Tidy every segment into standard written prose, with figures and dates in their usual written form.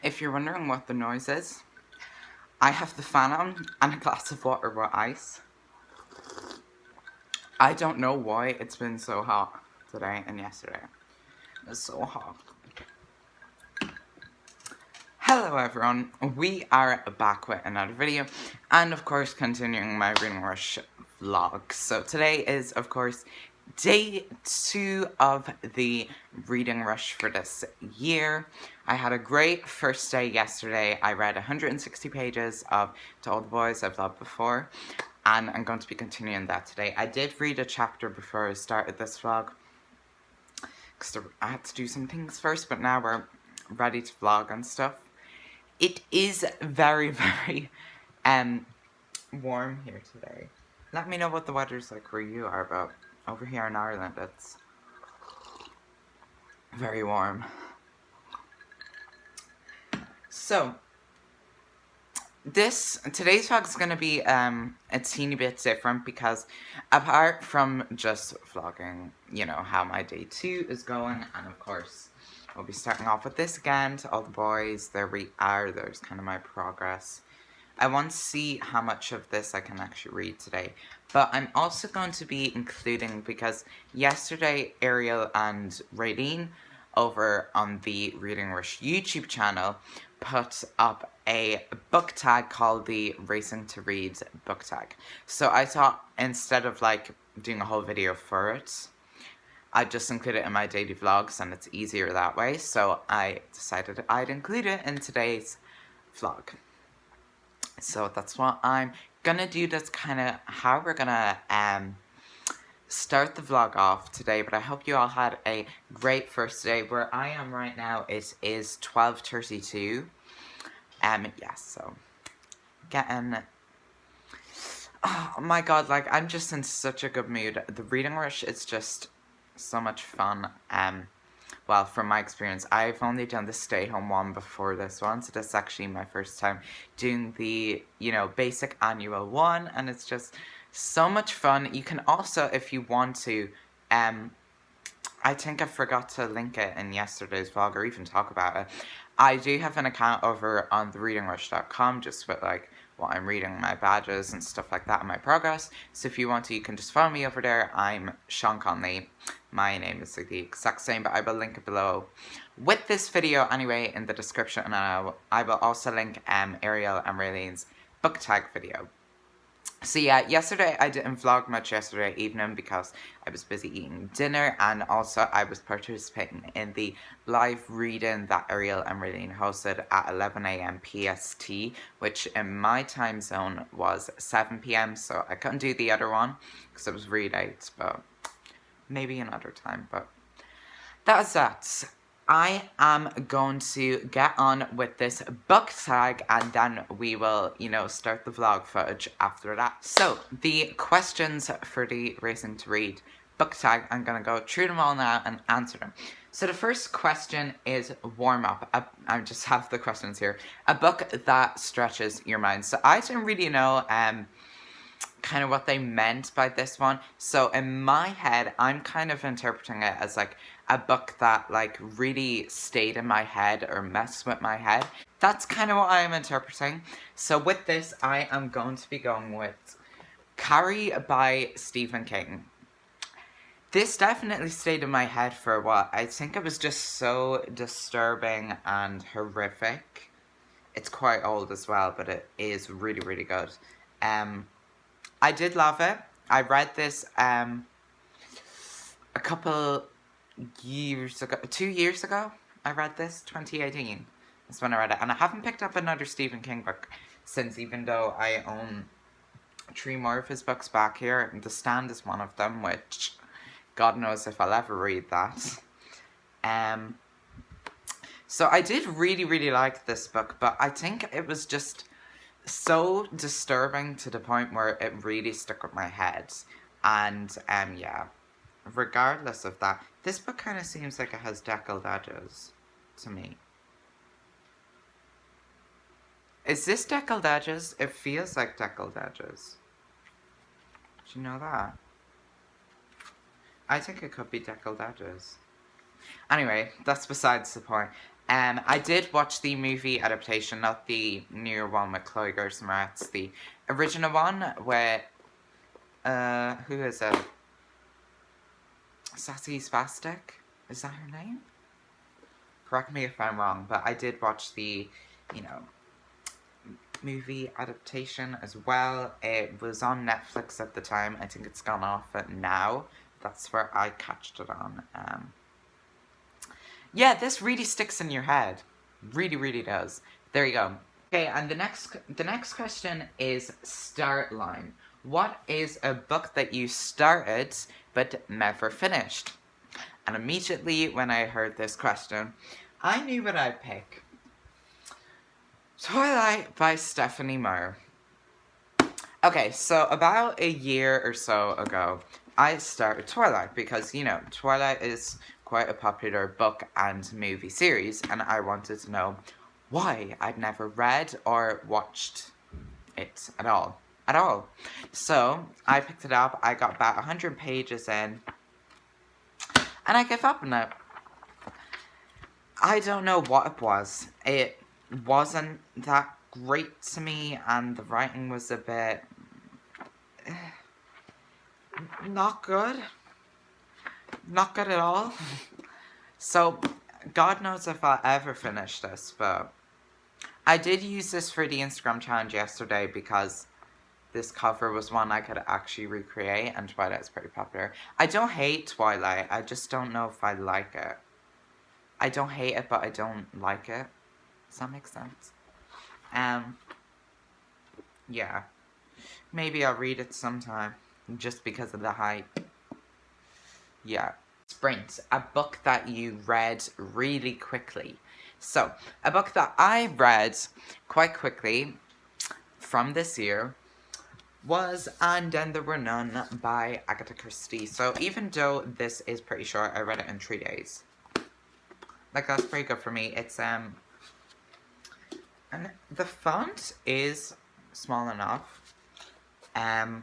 if you're wondering what the noise is, I have the fan on and a glass of water with ice. I don't know why it's been so hot today and yesterday. It's so hot. Hello everyone, we are back with another video, and of course continuing my Reading Rush vlog. So today is of course day 2 of the Reading Rush for this year. I had a great first day yesterday. I read 160 pages of To All the Boys I've Loved Before, and I'm going to be continuing that today. I did read a chapter before I started this vlog, because I had to do some things first, but now we're ready to vlog and stuff. It is very, very warm here today. Let me know what the weather's like where you are, but over here in Ireland it's very warm. So, today's vlog is going to be a teeny bit different because apart from just vlogging, you know, how my day 2 is going, and of course we'll be starting off with this again, To All the Boys, there we are, there's kind of my progress. I want to see how much of this I can actually read today, but I'm also going to be including, because yesterday Ariel and Raylene over on the Reading Rush YouTube channel put up a book tag called the Racing to Read book tag. So I thought instead of like doing a whole video for it, I'd just include it in my daily vlogs and it's easier that way. So I decided I'd include it in today's vlog. So that's what I'm gonna do. That's kind of how we're gonna start the vlog off today. But I hope you all had a great first day. Where I am right now, it is 12:32. Yeah, so getting... Oh my god, like, I'm just in such a good mood. The Reading Rush is just so much fun. Well, from my experience, I've only done the stay-home one before this one, so this is actually my first time doing the, you know, basic annual one, and it's just so much fun. You can also, if you want to, I think I forgot to link it in yesterday's vlog or even talk about it. I do have an account over on thereadingrush.com just with like what I'm reading, my badges and stuff like that, and my progress. So if you want to, you can just follow me over there. I'm Sean Conley. My name is like the exact same, but I will link it below with this video anyway in the description, and I will also link Ariel and Raylene's book tag video. So yeah, yesterday I didn't vlog much yesterday evening because I was busy eating dinner, and also I was participating in the live reading that Ariel and Raylene hosted at 11 AM PST, which in my time zone was 7 PM, so I couldn't do the other one because it was really late, but maybe another time. But that is that. I am going to get on with this book tag, and then we will, you know, start the vlog footage after that. So, the questions for the Racing to Read book tag, I'm going to go through them all now and answer them. So the first question is warm up. I just have the questions here. A book that stretches your mind. So I didn't really know kind of what they meant by this one. So in my head, I'm kind of interpreting it as like a book that like really stayed in my head or messed with my head. That's kind of what I'm interpreting. So with this, I am going to be going with Carrie by Stephen King. This definitely stayed in my head for a while. I think it was just so disturbing and horrific. It's quite old as well, but it is really, really good. I did love it. I read this a couple years ago, 2 years ago. I read this, 2018. That's when I read it. And I haven't picked up another Stephen King book since, even though I own 3 more of his books back here. The Stand is one of them, which God knows if I'll ever read that. So I did really, really like this book, but I think it was just so disturbing to the point where it really stuck with my head. And yeah, regardless of that, this book kind of seems like it has deckled edges to me. Is this deckled edges? It feels like deckled edges. Do you know that? I think it could be deckled edges. Anyway, that's besides the point. I did watch the movie adaptation, not the newer one with Chloe Grace Moretz, the original one with, who is it? Sassy Spastic? Is that her name? Correct me if I'm wrong, but I did watch the, you know, movie adaptation as well. It was on Netflix at the time. I think it's gone off it now. That's where I catched it on. Yeah, this really sticks in your head. Really, really does. There you go. Okay, and the next question is start line. What is a book that you started but never finished? And immediately when I heard this question, I knew what I'd pick. Twilight by Stephanie Meyer. Okay, so about a year or so ago, I started Twilight because, you know, Twilight is quite a popular book and movie series, and I wanted to know why. I'd never read or watched it at all. At all. So, I picked it up, I got about 100 pages in, and I gave up on it. I don't know what it was. It wasn't that great to me, and the writing was a bit not good. Not good at all. So, God knows if I'll ever finish this, but I did use this for the Instagram challenge yesterday because this cover was one I could actually recreate, and Twilight is pretty popular. I don't hate Twilight, I just don't know if I like it. I don't hate it, but I don't like it. Does that make sense? Yeah. Maybe I'll read it sometime, just because of the hype. Yeah. Sprint, a book that you read really quickly. So, a book that I read quite quickly from this year was And Then There Were None by Agatha Christie. So, even though this is pretty short, I read it in 3 days. Like, that's pretty good for me. It's, and the font is small enough. Yeah.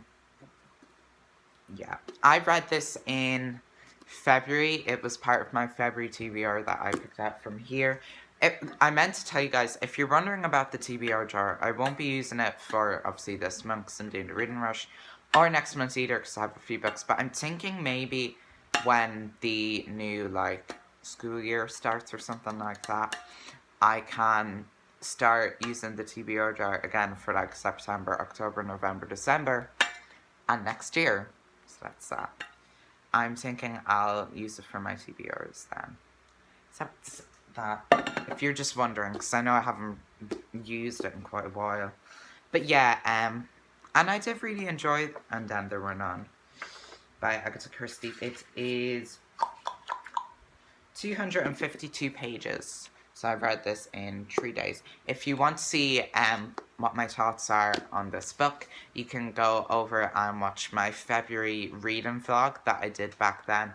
I read this in February. It was part of my February TBR that I picked up from here. I meant to tell you guys, if you're wondering about the TBR jar, I won't be using it for, obviously, this month because I'm doing the reading rush, or next month either because I have a few books, but I'm thinking maybe when the new, like, school year starts or something like that, I can start using the TBR jar again for, like, September, October, November, December, and next year. So that's that. I'm thinking I'll use it for my TBRs then. Except that, if you're just wondering, because I know I haven't used it in quite a while. But yeah, and I did really enjoy And Then There Were None by Agatha Christie. It is 252 pages. So I read this in 3 days. If you want to see what my thoughts are on this book, you can go over and watch my February reading vlog that I did back then,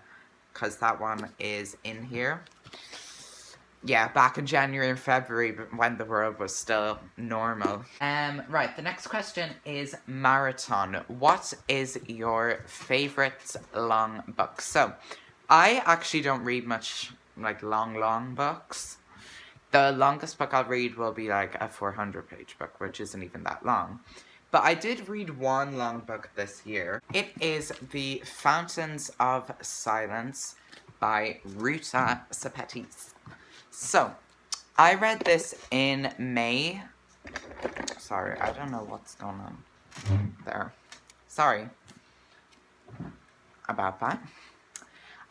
because that one is in here. Yeah, back in January and February, when the world was still normal. Right, the next question is marathon. What is your favourite long book? So, I actually don't read much, like, long books. The longest book I'll read will be, like, a 400-page book, which isn't even that long. But I did read one long book this year. It is The Fountains of Silence by Ruta Sepetys. So, I read this in May. Sorry, I don't know what's going on there. Sorry about that.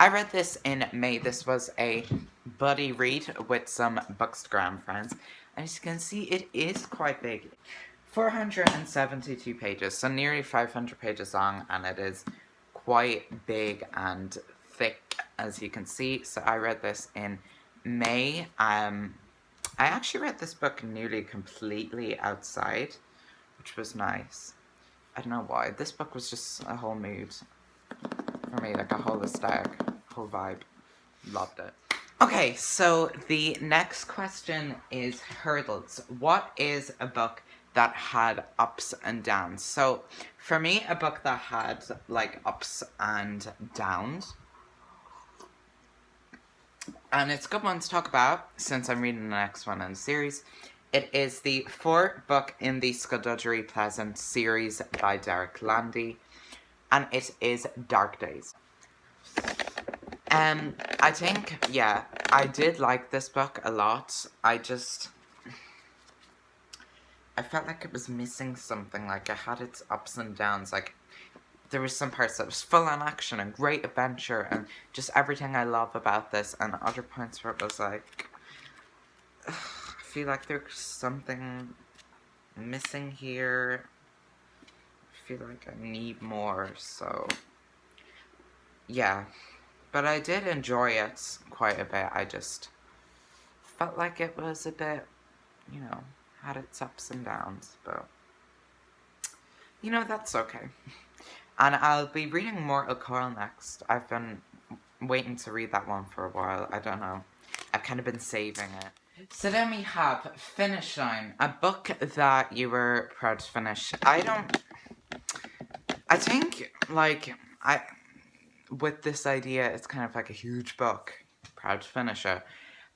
I read this in May. This was a buddy read with some Bookstagram friends. And as you can see, it is quite big. 472 pages, so nearly 500 pages long, and it is quite big and thick, as you can see. So I read this in May. I actually read this book nearly completely outside, which was nice. I don't know why. This book was just a whole mood for me, like a whole aesthetic, whole vibe. Loved it. Okay, so the next question is hurdles. What is a book that had ups and downs? So for me, a book that had like ups and downs And it's a good one to talk about since I'm reading the next one in the series. It is the fourth book in the Skullduggery Pleasant series by Derek Landy, and it is Dark Days. I think, yeah, I did like this book a lot. I felt like it was missing something. Like, it had its ups and downs. Like, there was some parts that was full on action and great adventure and just everything I love about this, and other points where it was like, ugh, I feel like there's something missing here. I feel like I need more, so yeah. But I did enjoy it quite a bit. I just felt like it was a bit, had its ups and downs, but that's okay. And I'll be reading Mortal Coil next. I've been waiting to read that one for a while. I don't know. I've kind of been saving it. So then we have Finish Line, a book that you were proud to finish. I think, with this idea, it's kind of like a huge book. Proud to finish it.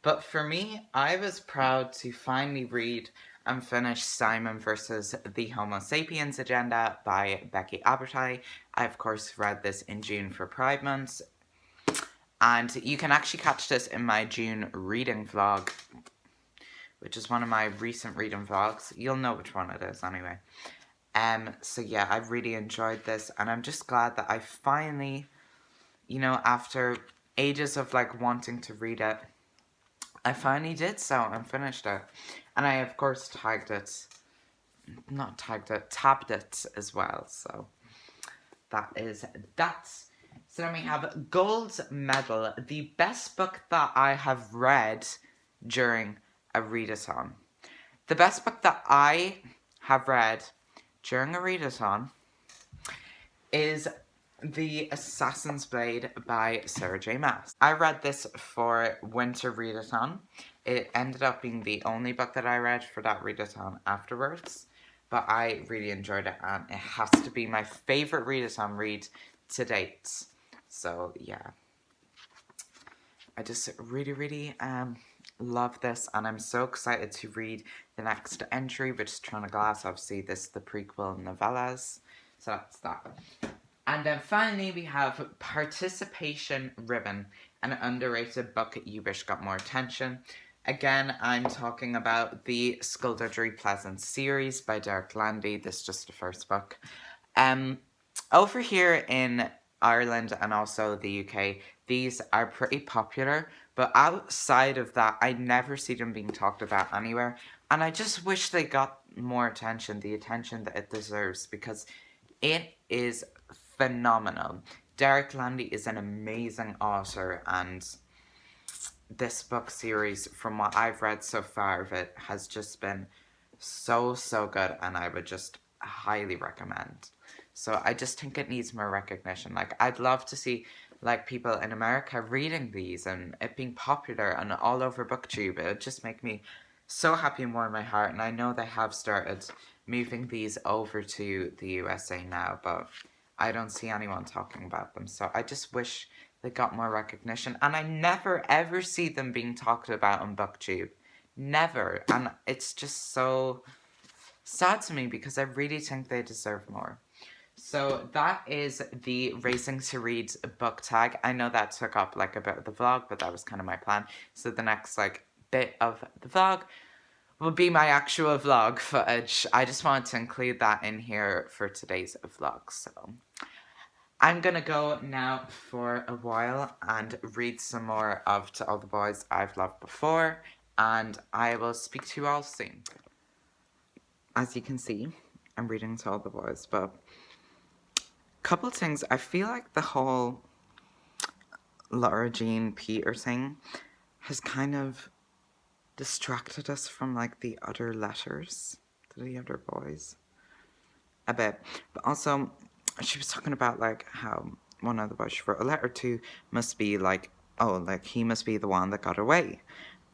But for me, I was proud to finally read and finish Simon versus the Homo Sapiens Agenda by Becky Abertai. I, of course, read this in June for Pride Month. And you can actually catch this in my June reading vlog, which is one of my recent reading vlogs. You'll know which one it is anyway. So yeah, I've really enjoyed this, and I'm just glad that I finally, after ages of wanting to read it, I finally did so and finished it. And I, of course, tabbed it as well. So that is that. So then we have Gold Medal, the best book that I have read during a readathon. The best book that I have read during a readathon is The Assassin's Blade by Sarah J. Maas. I read this for Winter Readathon. It ended up being the only book that I read for that readathon afterwards, but I really enjoyed it, and it has to be my favourite readathon read to date. So yeah, I just really, really love this, and I'm so excited to read the next entry, which is Throne of Glass. Obviously, this is the prequel novellas, so that's that. And then finally, we have Participation Ribbon, an underrated book you wish got more attention. Again, I'm talking about the Skullduggery Pleasant series by Derek Landy. This is just the first book. Over here in Ireland and also the UK, these are pretty popular, but outside of that, I never see them being talked about anywhere. And I just wish they got more attention, the attention that it deserves, because it is phenomenal. Derek Landy is an amazing author, and this book series, from what I've read so far of it, has just been so good, and I would just highly recommend. So I just think it needs more recognition. I'd love to see people in America reading these and it being popular and all over BookTube. It would just make me so happy and warm my heart. And I know they have started moving these over to the USA now, but I don't see anyone talking about them. So I just wish they got more recognition. And I never ever see them being talked about on BookTube. Never. And it's just so sad to me because I really think they deserve more. So that is the Racing to Read book tag. I know that took up a bit of the vlog, but that was kind of my plan. So the next bit of the vlog will be my actual vlog footage. I just wanted to include that in here for today's vlog. So I'm gonna go now for a while and read some more of To All the Boys I've Loved Before, and I will speak to you all soon. As you can see, I'm reading To All the Boys, but couple things. I feel like the whole Laura Jean Peter thing has kind of distracted us from the other letters to the other boys a bit. But also, she was talking about how one of the boys she wrote a letter to must be he must be the one that got away.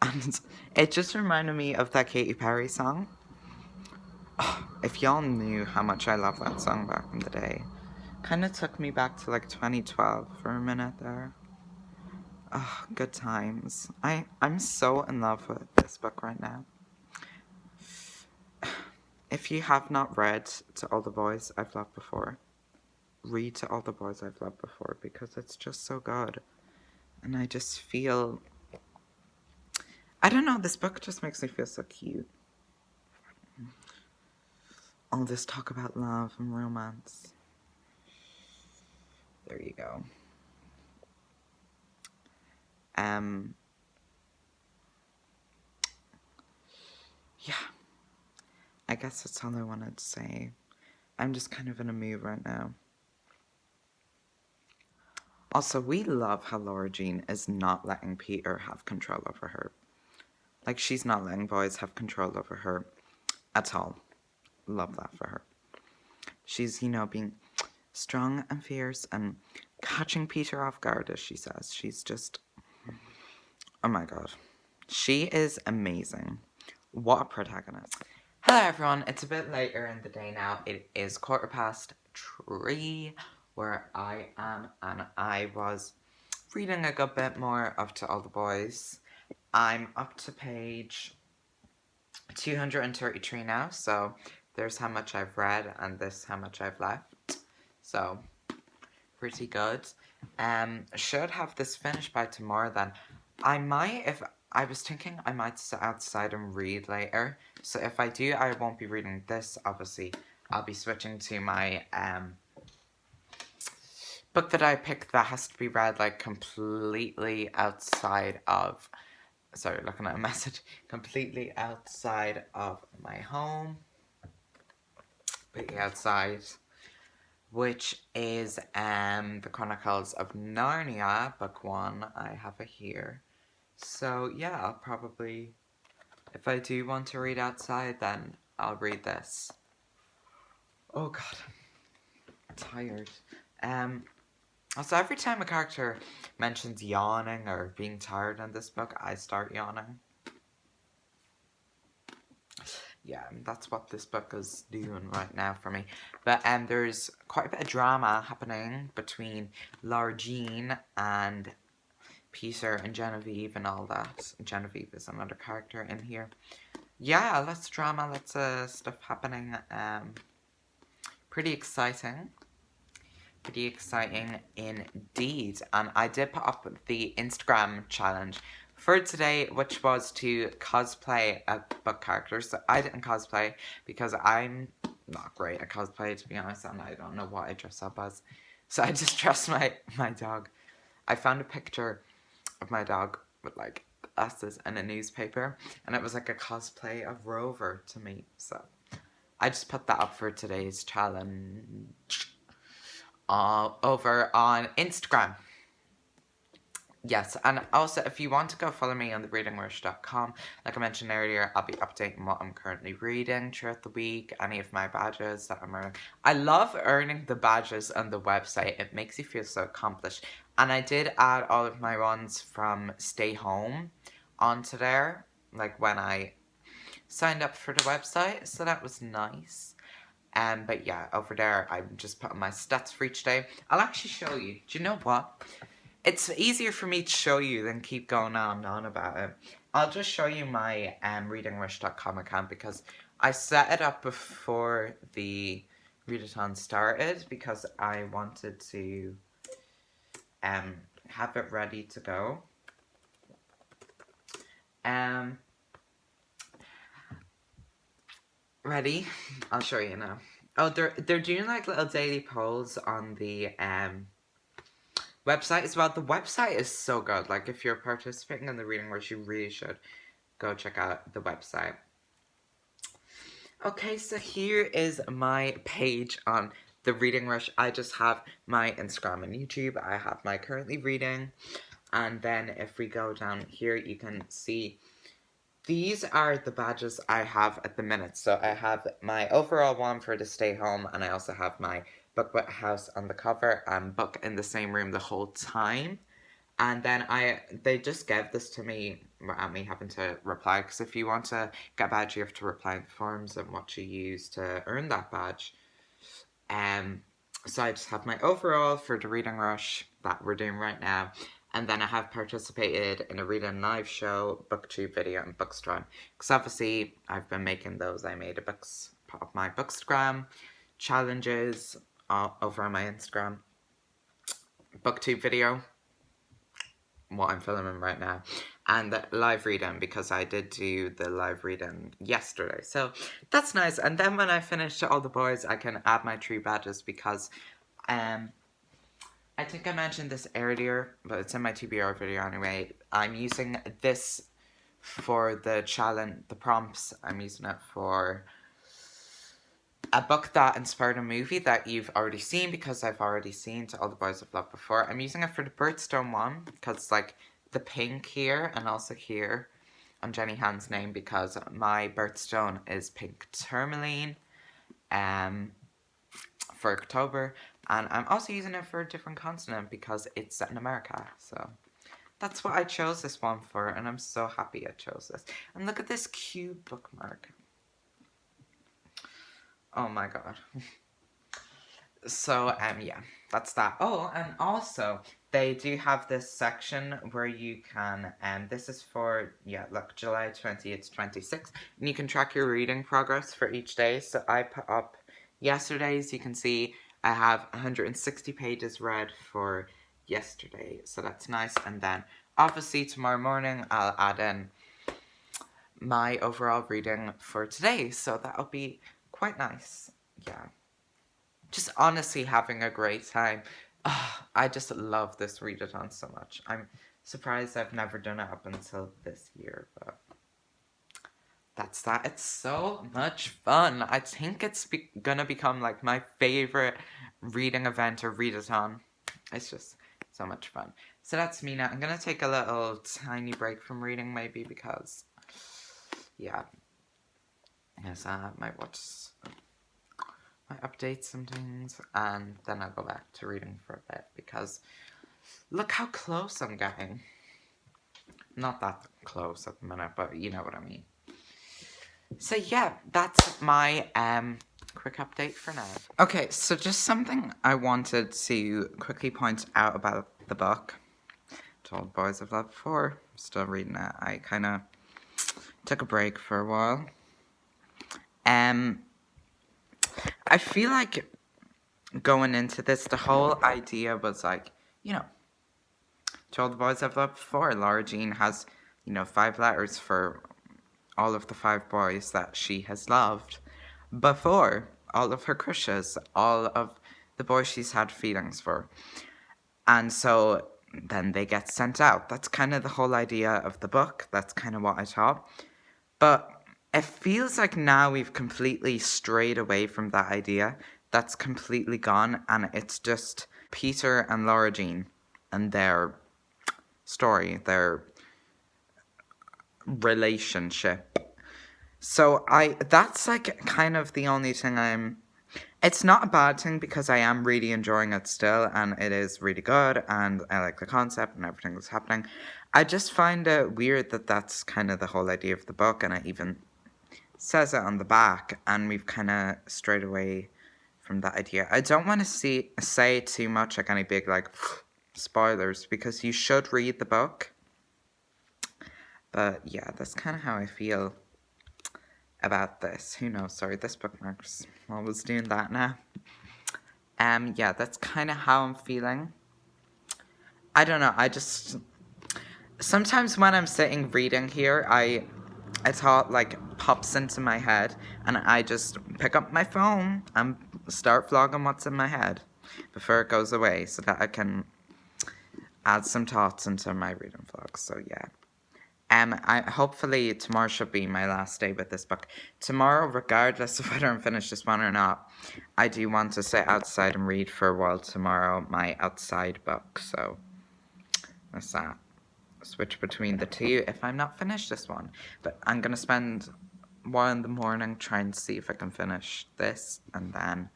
And it just reminded me of that Katy Perry song. Oh, if y'all knew how much I love that song back in the day. Kind of took me back to 2012 for a minute there. Oh, good times. I'm so in love with this book right now. If you have not read To All the Boys I've Loved Before, read To All the Boys I've Loved Before because it's just so good. And I just feel, I don't know, this book just makes me feel so cute. All this talk about love and romance. There you go. Yeah. I guess that's all I wanted to say. I'm just kind of in a mood right now. Also, we love how Laura Jean is not letting Peter have control over her. Like, she's not letting boys have control over her at all. Love that for her. She's, being strong and fierce and catching Peter off guard, as she says. She's just, oh my god. She is amazing. What a protagonist. Hello everyone, it's a bit later in the day now. It is 3:15 where I am, and I was reading a good bit more of To All the Boys. I'm up to page 233 now, so there's how much I've read and this how much I've left. So, pretty good. Should have this finished by tomorrow then. I was thinking I might sit outside and read later. So if I do, I won't be reading this, obviously. I'll be switching to my book that I picked that has to be read like completely outside of, sorry, looking at a message, completely outside of my home. Completely outside. Which is The Chronicles of Narnia, book 1. I have it here. So yeah, I'll probably, if I do want to read outside, then I'll read this. Oh god, I'm tired. Also, every time a character mentions yawning or being tired in this book, I start yawning. Yeah, that's what this book is doing right now for me. But there's quite a bit of drama happening between Laura Jean and Peter and Genevieve and all that. Genevieve is another character in here. Yeah, lots of drama, lots of stuff happening. Pretty exciting. Pretty exciting indeed. And I did put up the Instagram challenge for today, which was to cosplay a book character. So I didn't cosplay because I'm not great at cosplay, to be honest, and I don't know what I dress up as. So I just dressed my dog. I found a picture of my dog with like glasses and a newspaper, and it was like a cosplay of Rover to me. So I just put that up for today's challenge over on Instagram. Yes, and also if you want to go follow me on thereadingrush.com, like I mentioned earlier, I'll be updating what I'm currently reading throughout the week, any of my badges that I'm earning. I love earning the badges on the website. It makes you feel so accomplished. And I did add all of my ones from Stay Home onto there, like when I signed up for the website, so that was nice. But yeah, over there, I'm just putting my stats for each day. I'll actually show you. Do you know what? It's easier for me to show you than keep going on and on about it. I'll just show you my readingrush.com account because I set it up before the readathon started because I wanted to have it ready to go. Ready? I'll show you now. Oh, they're doing like little daily polls on the website as well. The website is so good. Like if you're participating in the Reading Rush, you really should go check out the website. Okay, so here is my page on the Reading Rush. I just have my Instagram and YouTube. I have my currently reading. And then if we go down here, you can see these are the badges I have at the minute. So I have my overall one for the stay home, and I also have my book with house on the cover and book in the same room the whole time. And then they just gave this to me without me having to reply, because if you want to get a badge, you have to reply in the forms and what you use to earn that badge. So I just have my overall for the Reading Rush that we're doing right now. And then I have participated in a reading live show, booktube video, and bookstagram. Because obviously I've been making those. I made my bookstagram challenges over on my Instagram. Booktube video, what I'm filming right now, and the live reading, because I did do the live reading yesterday, so that's nice. And then when I finish All the Boys, I can add my 3 badges, because I think I mentioned this earlier, but it's in my TBR video anyway. I'm using this for the challenge, the prompts. I'm using it for a book that inspired a movie that you've already seen, because I've already seen To All the Boys I've Loved Before. I'm using it for the birthstone one, because like the pink here and also here on Jenny Han's name, because my birthstone is pink tourmaline for October. And I'm also using it for a different continent because it's set in America. So that's what I chose this one for, and I'm so happy I chose this. And look at this cute bookmark. Oh my god. So, yeah, that's that. Oh, and also, they do have this section where you can, this is for, yeah, look, July 20th to 26th, and you can track your reading progress for each day. So I put up yesterday's. You can see I have 160 pages read for yesterday, so that's nice. And then, obviously, tomorrow morning, I'll add in my overall reading for today, so that'll be quite nice. Yeah. Just honestly having a great time. I just love this readathon so much. I'm surprised I've never done it up until this year, but that's that. It's so much fun. I think it's gonna become like my favorite reading event or readathon. It's just so much fun. So that's me now. I'm gonna take a little tiny break from reading, maybe, because yeah, yes, I might watch, I update some things, and then I'll go back to reading for a bit, because look how close I'm getting. Not that close at the minute, but you know what I mean. So yeah, that's my quick update for now. Okay, so just something I wanted to quickly point out about the book, To All the Boys I've Loved Before. I'm still reading it. I kind of took a break for a while. I feel like going into this, the whole idea was like, you know, To All the Boys I've Loved Before. Laura Jean has, 5 letters for all of the 5 boys that she has loved before. All of her crushes, all of the boys she's had feelings for. And so then they get sent out. That's kind of the whole idea of the book. That's kind of what I thought. But it feels like now we've completely strayed away from that idea. That's completely gone, and it's just Peter and Laura Jean and their story, their relationship. So that's like kind of the only thing it's not a bad thing, because I am really enjoying it still, and it is really good, and I like the concept and everything that's happening. I just find it weird that that's kind of the whole idea of the book, and it even says it on the back, and we've kind of strayed away from that idea. I don't want to say too much, like any big like spoilers, because you should read the book. But yeah, that's kind of how I feel about this. Who knows? Sorry, this bookmark's always doing that now. Yeah, that's kind of how I'm feeling. I don't know. I just sometimes when I'm sitting reading here, a thought like pops into my head, and I just pick up my phone and start vlogging what's in my head before it goes away, so that I can add some thoughts into my reading vlog. So yeah. Hopefully tomorrow should be my last day with this book. Tomorrow, regardless of whether I'm finished this one or not, I do want to sit outside and read for a while tomorrow, my outside book. So that's that. Switch between the two if I'm not finished this one. But I'm going to spend one in the morning trying to see if I can finish this, and then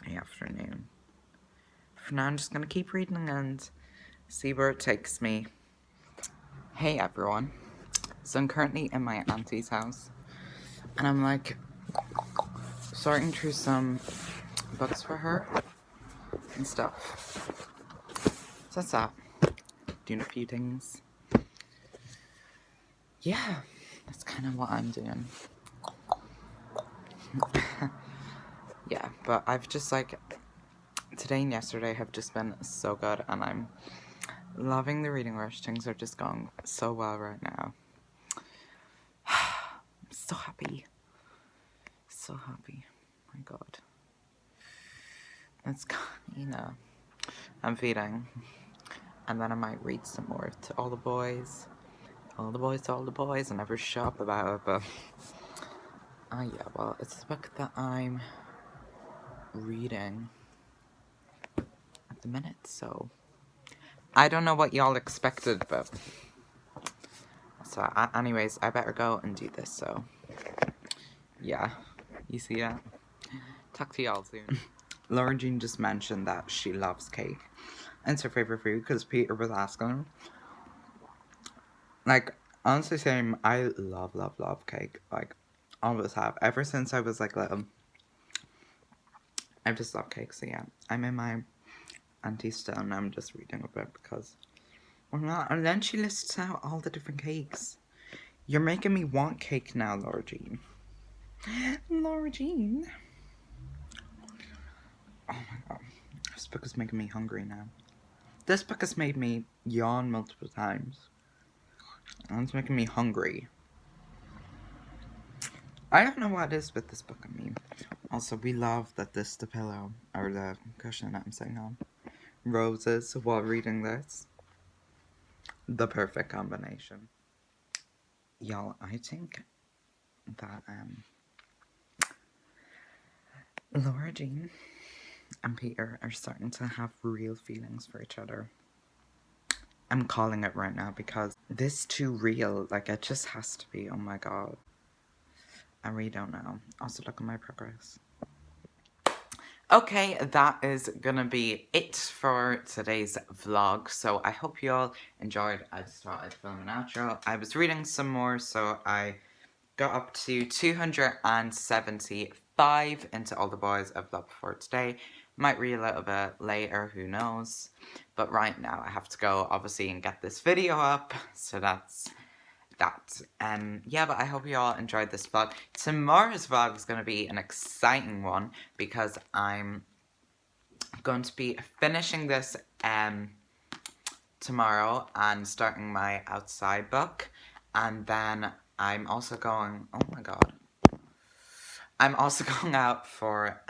the afternoon. For now, I'm just going to keep reading and see where it takes me. Hey everyone, so I'm currently in my auntie's house, and I'm like sorting through some books for her and stuff. So that's that. Doing a few things. Yeah, that's kind of what I'm doing. Yeah, but I've just like, today and yesterday have just been so good, and I'm loving the reading rush. Things are just going so well right now. I'm so happy. So happy. My God. It's, you know, I'm feeding. And then I might read some more to all the boys. All the boys to all the boys. I never shop about it, but... yeah, well, it's the book that I'm reading at the minute, so... I don't know what y'all expected, but... So, anyways, I better go and do this, so... Yeah, you see that? Talk to y'all soon. Laura Jean just mentioned that she loves cake. And it's her favorite food, because Peter was asking her. Like, honestly saying, I love cake. Like, always have. Ever since I was, like, little. I just love cake, so yeah. I'm in my auntie's still, and I'm just reading a bit, because... Well, not. And then she lists out all the different cakes. You're making me want cake now, Laura Jean. Laura Jean. Oh my God. This book is making me hungry now. This book has made me yawn multiple times. And it's making me hungry. I don't know what it is with this book, I mean. Also, we love that the pillow, or the cushion that I'm sitting on, roses while reading this. The perfect combination. Y'all, I think that, Laura Jean and Peter are starting to have real feelings for each other. I'm calling it right now because this too real. Like, it just has to be. Oh my God. I really don't know. Also, look at my progress. Okay, that is gonna be it for today's vlog. So I hope you all enjoyed. I started filming an outro. I was reading some more, so I got up to 275 into All the Boys I've loved for today. Might read a little bit later, who knows. But right now I have to go, obviously, and get this video up. So that's that. Yeah, but I hope you all enjoyed this vlog. Tomorrow's vlog is going to be an exciting one, because I'm going to be finishing this tomorrow and starting my outside book. And then I'm also going, oh my God, I'm also going out for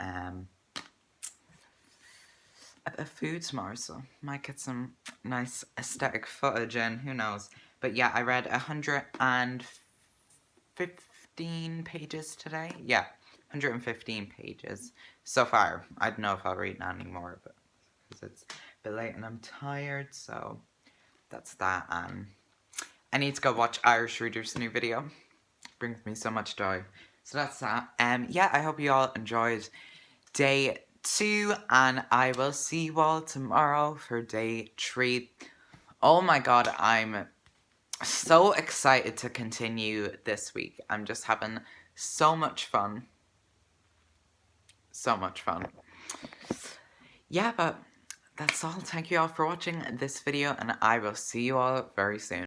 a food tomorrow, so might get some nice aesthetic footage in, who knows. But yeah, I read 115 pages today. Yeah, 115 pages so far. I don't know if I'll read any more, but because it's a bit late and I'm tired, so that's that. I need to go watch Irish Reader's new video. Brings me so much joy. So that's that. Yeah, I hope you all enjoyed day 2, and I will see you all tomorrow for day 3. Oh my God, I'm so excited to continue this week. I'm just having so much fun. So much fun. Yeah, but that's all. Thank you all for watching this video, and I will see you all very soon.